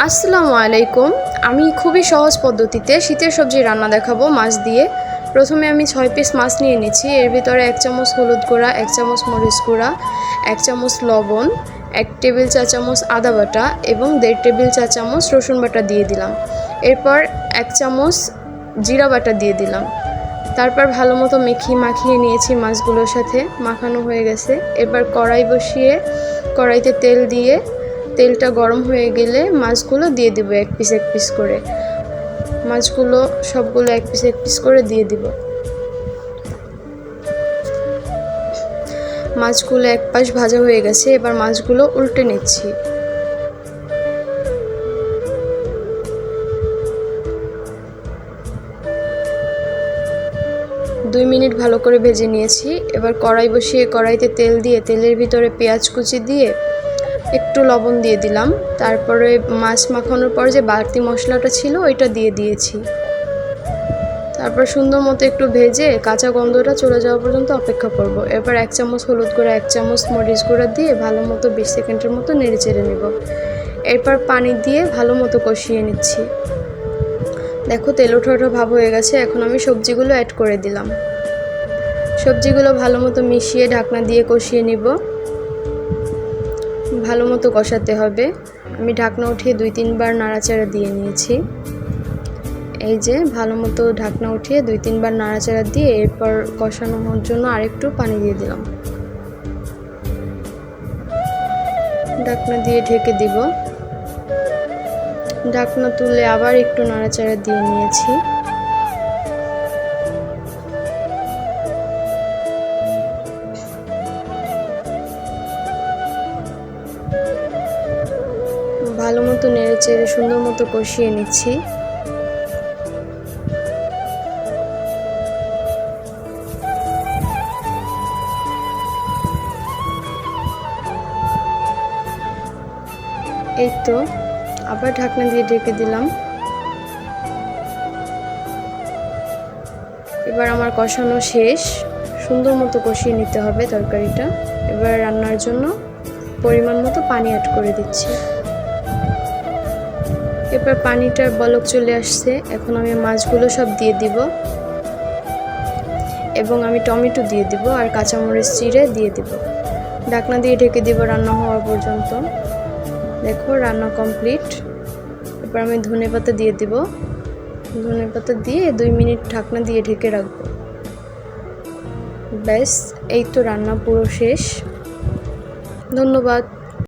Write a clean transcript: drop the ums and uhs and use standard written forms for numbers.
আসসালামু আলাইকুম। আমি খুবই সহজ পদ্ধতিতে শীতের সবজি রান্না দেখাবো মাছ দিয়ে। প্রথমে আমি 6 পিস মাছ নিয়ে নিচ্ছি। এর ভিতরে 1 চামচ হলুদ গুঁড়া, 1 চামচ মরিচ গুঁড়া, 1 চামচ লবণ, 1 টেবিল চা চামচ আদা বাটা এবং 1.5 টেবিল চা চামচ রসুন বাটা দিয়ে দিলাম। এরপর 1 চামচ জিরা বাটা দিয়ে দিলাম। তারপর ভালো মতো মাখিয়ে নিয়েছি মাছগুলোর সাথে। মাখানো হয়ে গেছে। এবার কড়াই বসিয়ে কড়াইতে তেল দিয়ে তেলটা গরম হয়ে গেলে মাছগুলো দিয়ে দিব এক পিস করে। মাছগুলো সবগুলো এক পিস করে দিয়ে দিব। মাছগুলো এক পাশ ভাজা হয়ে গেছে। এবার মাছগুলো উল্টে নিচ্ছি। দুই মিনিট ভালো করে ভেজে নিয়েছি। এবার কড়াই বসিয়ে কড়াইতে তেল দিয়ে তেলের ভিতরে পেঁয়াজ কুচি দিয়ে একটু লবণ দিয়ে দিলাম। তারপরে মাছ মাখানোর পর যে বাড়তি মশলাটা ছিল ওইটা দিয়ে দিয়েছি। তারপর সুন্দর মতো একটু ভেজে কাঁচা গন্ধটা চলে যাওয়া পর্যন্ত অপেক্ষা করব। এরপর 1 চামচ হলুদ গুঁড়া, 1 চামচ মরিচ গুঁড়া দিয়ে ভালো মতো 20 সেকেন্ডের মতো নেড়ে চেড়ে নেব। এরপর পানি দিয়ে ভালো মতো কষিয়ে নিচ্ছি। দেখো তেল ওঠা ওঠা ভাব হয়ে গেছে। এখন আমি সবজিগুলো অ্যাড করে দিলাম। সবজিগুলো ভালো মতো মিশিয়ে ঢাকনা দিয়ে কষিয়ে নিব। ভালো মতো কষাতে হবে। আমি ঢাকনা উঠিয়ে 2-3 বার নাড়াচাড়া দিয়ে নিয়েছি। এই যে ভালো মতো ঢাকনা উঠিয়ে 2-3 বার নাড়াচাড়া দিয়ে এরপর কষানো হওয়ার জন্য আরেকটু পানি দিয়ে দিলাম। ঢাকনা দিয়ে ঢেকে দিব। ঢাকনা তুলে আবার একটু নাড়াচাড়া দিয়ে নিয়েছি। ভালো মতো নেড়ে চেড়ে সুন্দর মতো কষিয়ে নিচ্ছি। এই তো আবার ঢাকনা দিয়ে ঢেকে দিলাম। এবার আমার কষানো শেষ। সুন্দর মতো কষিয়ে নিতে হবে তরকারিটা। এবার রান্নার জন্য পরিমাণ মতো পানি অ্যাড করে দিচ্ছি। এবার পানিটার বলক চলে আসছে। এখন আমি মাছগুলো সব দিয়ে দিব এবং আমি টমেটো দিয়ে দিব আর কাঁচামরিচ চিড়ে দিয়ে দিব। ঢাকনা দিয়ে ঢেকে দিব রান্না হওয়া পর্যন্ত। দেখো রান্না কমপ্লিট। এবার আমি ধনেপাতা দিয়ে দিব। ধনেপাতা দিয়ে 2 মিনিট ঢাকনা দিয়ে ঢেকে রাখবো। ব্যাস এই তো রান্না পুরো শেষ। ধন্যবাদ।